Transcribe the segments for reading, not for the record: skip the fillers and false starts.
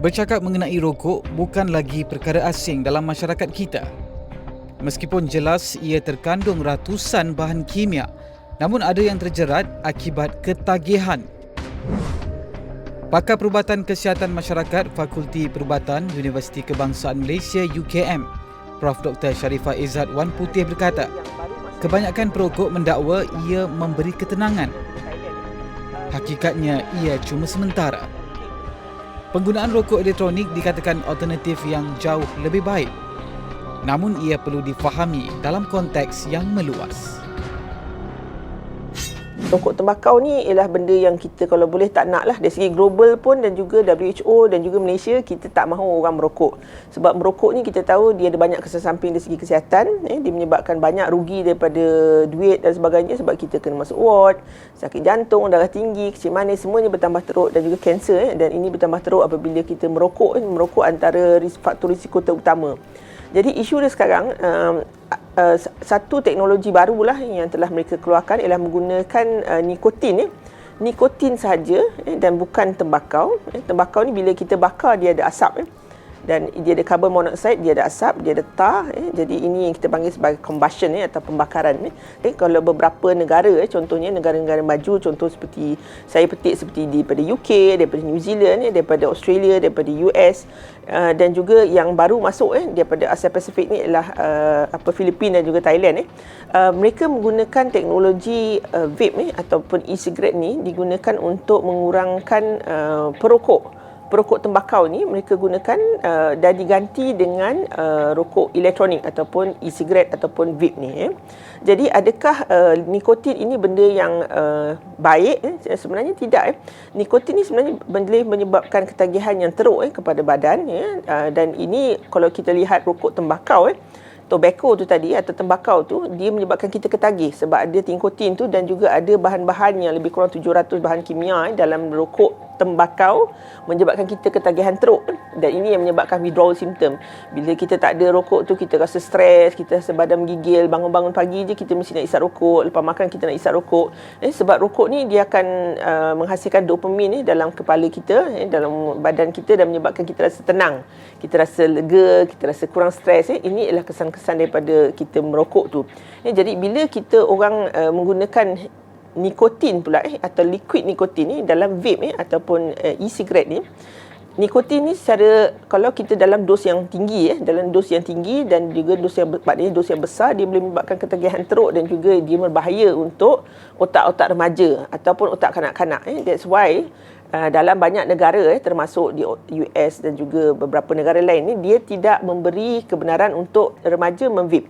Bercakap mengenai rokok bukan lagi perkara asing dalam masyarakat kita. Meskipun jelas ia terkandung ratusan bahan kimia, namun ada yang terjerat akibat ketagihan. Pakar Perubatan Kesihatan Masyarakat Fakulti Perubatan Universiti Kebangsaan Malaysia UKM, Prof. Dr. Sharifah Izzat Wan Putih berkata, kebanyakan perokok mendakwa ia memberi ketenangan. Hakikatnya ia cuma sementara. Penggunaan rokok elektronik dikatakan alternatif yang jauh lebih baik. Namun ia perlu difahami dalam konteks yang meluas. Rokok tembakau ni ialah benda yang kita kalau boleh tak nak lah. Dari segi global pun dan juga WHO dan juga Malaysia, kita tak mahu orang merokok. Sebab merokok ni kita tahu dia ada banyak kesan samping dari segi kesihatan. Dia menyebabkan banyak rugi daripada duit dan sebagainya sebab kita kena masuk ward, sakit jantung, darah tinggi, kecil manis, semuanya bertambah teruk dan juga kanser. Dan ini bertambah teruk apabila kita merokok. Merokok antara faktor risiko terutama. Jadi isu dia sekarang, satu teknologi barulah yang telah mereka keluarkan ialah menggunakan nikotin. Nikotin sahaja dan bukan tembakau. Tembakau ni bila kita bakar dia ada asap. Dan dia ada carbon monoxide, dia ada asap, dia ada tar. Jadi ini yang kita panggil sebagai combustion atau pembakaran. Kalau beberapa negara, contohnya negara-negara maju, contoh seperti saya petik seperti daripada UK, daripada New Zealand, daripada Australia, daripada US dan juga yang baru masuk daripada Asia Pasifik ni ialah Filipina dan juga Thailand. Mereka menggunakan teknologi vape ataupun e-cigarette ni digunakan untuk mengurangkan perokok tembakau ni mereka gunakan dan diganti dengan rokok elektronik ataupun e-cigarette ataupun vape ni. Jadi adakah nikotin ini benda yang baik? Sebenarnya tidak. Nikotin ni sebenarnya boleh menyebabkan ketagihan yang teruk kepada badan dan ini kalau kita lihat rokok tembakau tobacco tu tadi atau tembakau tu dia menyebabkan kita ketagih sebab ada nikotin tu dan juga ada bahan-bahan yang lebih kurang 700 bahan kimia dalam rokok tembakau menyebabkan kita ketagihan teruk dan ini yang menyebabkan withdrawal symptom. Bila kita tak ada rokok tu kita rasa stres, kita rasa badan menggigil, bangun-bangun pagi je kita mesti nak isap rokok, lepas makan kita nak isap rokok. Sebab rokok ni dia akan menghasilkan dopamin dalam kepala kita, dalam badan kita dan menyebabkan kita rasa tenang, kita rasa lega, kita rasa kurang stres. Ini ialah kesan-kesan daripada kita merokok tu. Jadi bila kita orang menggunakan nikotin pula atau liquid nikotin ni dalam vape ataupun e-cigarette ni, nikotin ni secara kalau kita dalam dos yang tinggi dalam dos yang tinggi dan juga dos yang besar, dia boleh menyebabkan ketagihan teruk dan juga dia berbahaya untuk otak-otak remaja ataupun otak kanak-kanak. That's why dalam banyak negara termasuk di US dan juga beberapa negara lain ni dia tidak memberi kebenaran untuk remaja memvape.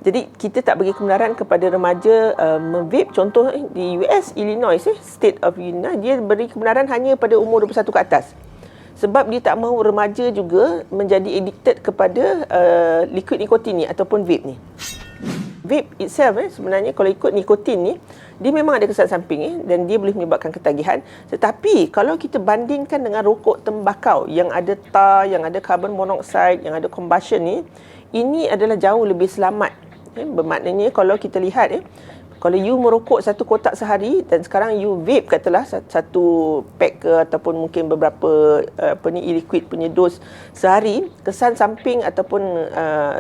Jadi kita tak bagi kebenaran kepada remaja memvape. Contoh di US, Illinois, State of Illinois, dia beri kebenaran hanya pada umur 21 ke atas. Sebab dia tak mahu remaja juga menjadi addicted kepada liquid nikotin ni ataupun vape ni. Vape itself sebenarnya kalau ikut nikotin ni, dia memang ada kesan samping dan dia boleh menyebabkan ketagihan. Tetapi kalau kita bandingkan dengan rokok tembakau yang ada tar, yang ada carbon monoxide, yang ada combustion ni, ini adalah jauh lebih selamat. Bermaknanya kalau kita lihat kalau you merokok satu kotak sehari dan sekarang you vape katalah satu pack ke ataupun mungkin beberapa e-liquid punya dos sehari, kesan samping ataupun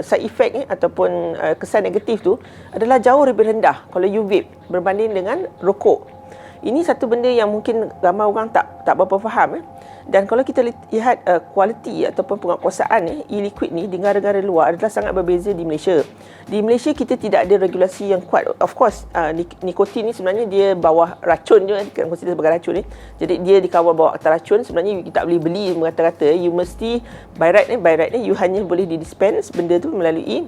side effect ataupun kesan negatif tu adalah jauh lebih rendah kalau you vape berbanding dengan rokok. Ini satu benda yang mungkin ramai orang tak berapa faham. Dan kalau kita lihat kualiti ataupun penguasaan e-liquid ni di negara-negara luar adalah sangat berbeza di Malaysia. Di Malaysia kita tidak ada regulasi yang kuat. Of course, nikotin ni sebenarnya dia bawah racun je, kita consider sebagai racun ni. Jadi dia dikawal bawah atas racun. Sebenarnya kita tak boleh beli mengata-kata you mesti by right ni you hanya boleh didispense benda tu melalui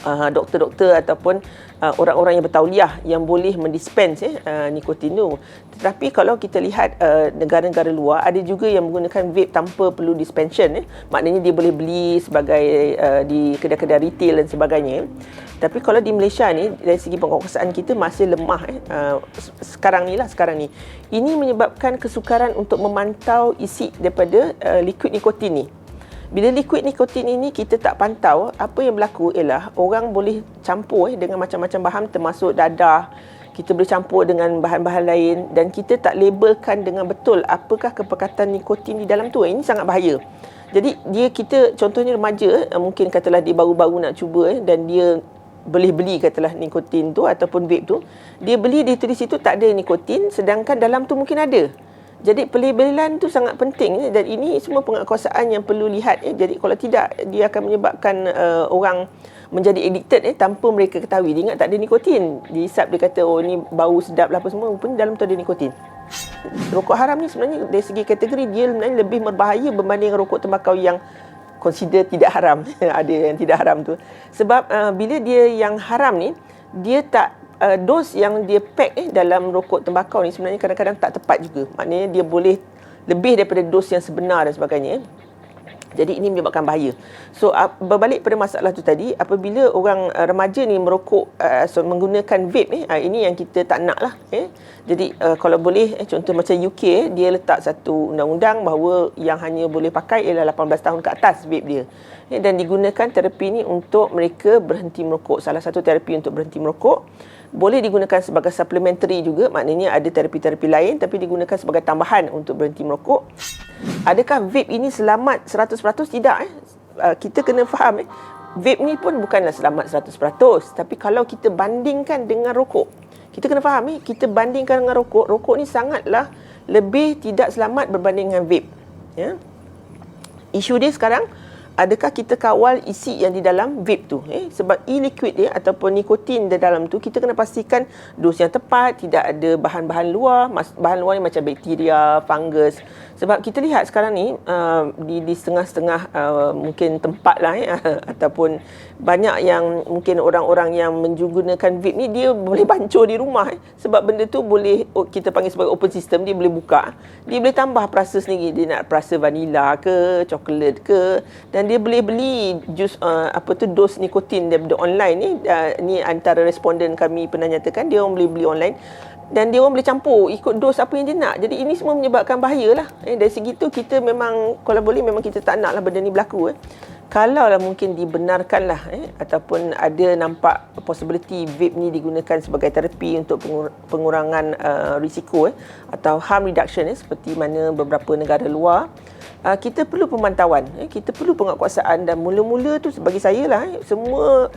doktor-doktor ataupun orang-orang yang bertauliah yang boleh mendispense nikotin tu. Tetapi kalau kita lihat negara-negara luar ada juga yang menggunakan vape tanpa perlu dispensation. Maknanya dia boleh beli sebagai di kedai-kedai retail dan sebagainya. Tapi kalau di Malaysia ni dari segi penguasaan kita masih lemah sekarang ni. Ini menyebabkan kesukaran untuk memantau isi daripada liquid nikotin ni. Bila liquid nikotin ini kita tak pantau, apa yang berlaku ialah orang boleh campur dengan macam-macam bahan termasuk dadah, kita boleh campur dengan bahan-bahan lain dan kita tak labelkan dengan betul apakah kepekatan nikotin di dalam tu. Ini sangat bahaya. Jadi kita contohnya remaja, mungkin katalah dia baru-baru nak cuba dan dia boleh beli katalah nikotin tu ataupun vape tu, dia beli dia tulis situ tak ada nikotin sedangkan dalam tu mungkin ada. Jadi pelabelan tu sangat penting dan ini semua penguatkuasaan yang perlu lihat. Jadi kalau tidak, dia akan menyebabkan orang menjadi addicted tanpa mereka ketahui. Dia ingat tak ada nikotin. Dihisap dia kata ni bau sedap lah apa semua, pun dalam tu ada nikotin. Rokok haram ni sebenarnya dari segi kategori dia sebenarnya lebih berbahaya berbanding rokok tembakau yang consider tidak haram. Ada yang tidak haram tu. Sebab bila dia yang haram ni, dia tak dos yang dia pack dalam rokok tembakau ni sebenarnya kadang-kadang tak tepat juga. Maknanya dia boleh lebih daripada dos yang sebenar dan sebagainya. Jadi ini menyebabkan bahaya. So berbalik pada masalah tu tadi, apabila orang remaja ni merokok menggunakan vape ini yang kita tak nak lah. Jadi kalau boleh contoh macam UK dia letak satu undang-undang bahawa yang hanya boleh pakai ialah 18 tahun ke atas vape dia. Dan digunakan terapi ni untuk mereka berhenti merokok. Salah satu terapi untuk berhenti merokok. Boleh digunakan sebagai supplementary juga, maknanya ada terapi-terapi lain tapi digunakan sebagai tambahan untuk berhenti merokok. Adakah vape ini selamat 100%? Tidak. Kita kena faham vape ni pun bukanlah selamat 100%, tapi kalau kita bandingkan dengan rokok, kita kena faham kita bandingkan dengan rokok ni sangatlah lebih tidak selamat berbanding dengan vape. Ya. Isu dia sekarang, adakah kita kawal isi yang di dalam vape tu? Sebab e-liquid dia ataupun nikotin di dalam tu, kita kena pastikan dos yang tepat, tidak ada bahan-bahan luar. Bahan luar ni macam bakteria, fungus. Sebab kita lihat sekarang ni di setengah-setengah mungkin tempat lah ataupun banyak yang mungkin orang-orang yang menggunakan vape ni dia boleh bancur di rumah sebab benda tu boleh kita panggil sebagai open system, dia boleh buka, dia boleh tambah perasa sendiri, dia nak perasa vanila ke, coklat ke, dan dia boleh beli jus dos nikotin daripada online ni. Ni antara responden kami pernah nyatakan dia orang boleh beli online dan dia orang boleh campur ikut dos apa yang dia nak. Jadi ini semua menyebabkan bahaya lah. Dari segi tu kita memang kalau boleh memang kita tak nak lah benda ni berlaku. Kalau lah mungkin dibenarkan lah ataupun ada nampak possibility vape ni digunakan sebagai terapi untuk pengurangan risiko atau harm reduction seperti mana beberapa negara luar, kita perlu pemantauan, kita perlu penguatkuasaan dan mula-mula tu bagi saya lah semua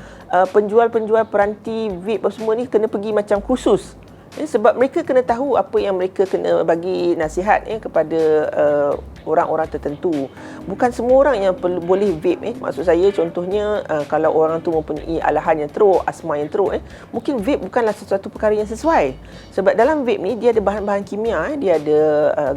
penjual-penjual peranti vape semua ni kena pergi macam kursus. Sebab mereka kena tahu apa yang mereka kena bagi nasihat kepada orang-orang tertentu. Bukan semua orang yang boleh vape. Maksud saya contohnya kalau orang tu mempunyai alahan yang teruk, asma yang teruk, mungkin vape bukanlah sesuatu perkara yang sesuai. Sebab dalam vape ni dia ada bahan-bahan kimia, dia ada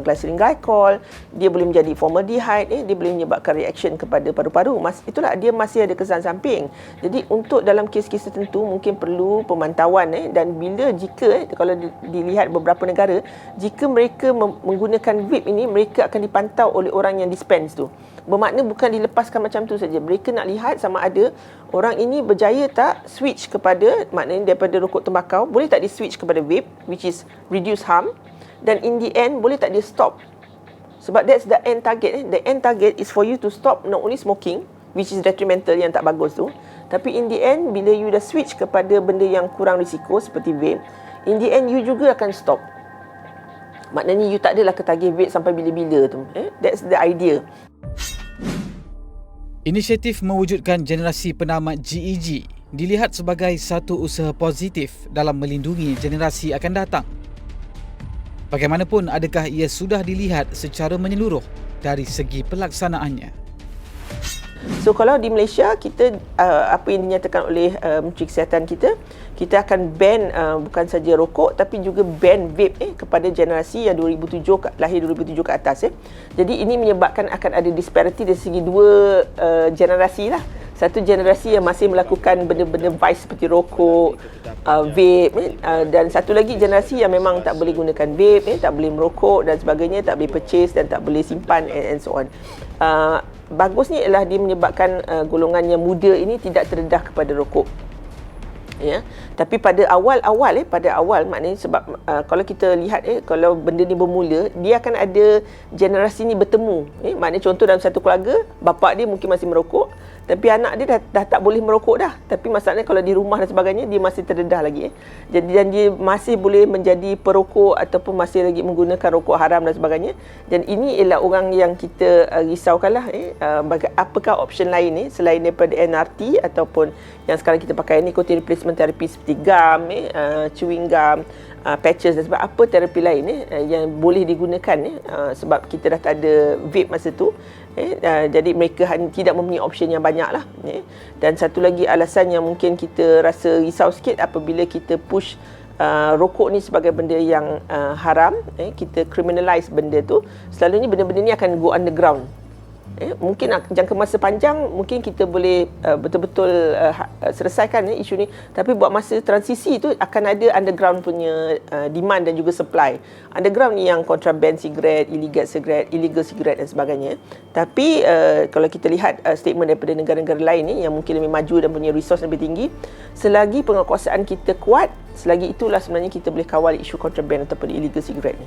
glycerin glycol, dia boleh menjadi formaldehyde, dia boleh menyebabkan reaction kepada paru-paru. Itulah dia masih ada kesan samping. Jadi untuk dalam kes-kes tertentu mungkin perlu pemantauan dan bila jika kalau dilihat beberapa negara, jika mereka menggunakan vape ini, mereka akan dipantau oleh orang yang dispense tu. Bermakna bukan dilepaskan macam tu saja. Mereka nak lihat sama ada orang ini berjaya tak switch kepada, maknanya daripada rokok tembakau, boleh tak dia switch kepada vape, which is reduce harm, dan in the end boleh tak dia stop. Sebab that's the end target. The end target is for you to stop not only smoking, which is detrimental yang tak bagus tu, tapi in the end bila you dah switch kepada benda yang kurang risiko seperti vape, in the end you juga akan stop. Maknanya you tak adalah ketagih vape sampai bila-bila tu. That's the idea. Inisiatif mewujudkan generasi penamat GEG dilihat sebagai satu usaha positif dalam melindungi generasi akan datang. Bagaimanapun, adakah ia sudah dilihat secara menyeluruh dari segi pelaksanaannya? So kalau di Malaysia kita apa yang dinyatakan oleh Menteri Kesihatan kita akan ban bukan saja rokok tapi juga ban vape kepada generasi yang 2007 lahir 2007 ke atas. Jadi ini menyebabkan akan ada disparity dari segi dua generasi lah. Satu generasi yang masih melakukan benda-benda vice seperti rokok, vape, dan satu lagi generasi yang memang tak boleh gunakan vape, tak boleh merokok dan sebagainya, tak boleh purchase dan tak boleh simpan and so on. Bagusnya ialah dia menyebabkan golongan yang muda ini tidak terdedah kepada rokok. Ya, tapi pada awal maknanya sebab kalau kita lihat kalau benda ni bermula, dia akan ada generasi ni bertemu. Maknanya contoh dalam satu keluarga, bapa dia mungkin masih merokok tapi anak dia dah tak boleh merokok dah. Tapi masalahnya kalau di rumah dan sebagainya, dia masih terdedah lagi. Jadi dan dia masih boleh menjadi perokok ataupun masih lagi menggunakan rokok haram dan sebagainya. Dan ini ialah orang yang kita risaukanlah. Apakah option lain selain daripada NRT ataupun yang sekarang kita pakai nicotine replacement therapy seperti gum, chewing gum, patches dan sebab apa terapi lain yang boleh digunakan sebab kita dah tak ada vape masa tu. Jadi mereka tidak mempunyai option yang banyak lah. Dan satu lagi alasan yang mungkin kita rasa risau sikit apabila kita push rokok ni sebagai benda yang haram, kita criminalize benda tu, selalunya benda-benda ni akan go underground. Mungkin jangka masa panjang mungkin kita boleh betul-betul selesaikan isu ni, tapi buat masa transisi tu akan ada underground punya demand dan juga supply. Underground ni yang contraband sigaret, illegal sigaret dan sebagainya. Tapi kalau kita lihat statement daripada negara-negara lain ni yang mungkin lebih maju dan punya resource lebih tinggi, selagi penguasaan kita kuat, selagi itulah sebenarnya kita boleh kawal isu contraband ataupun illegal sigaret ni.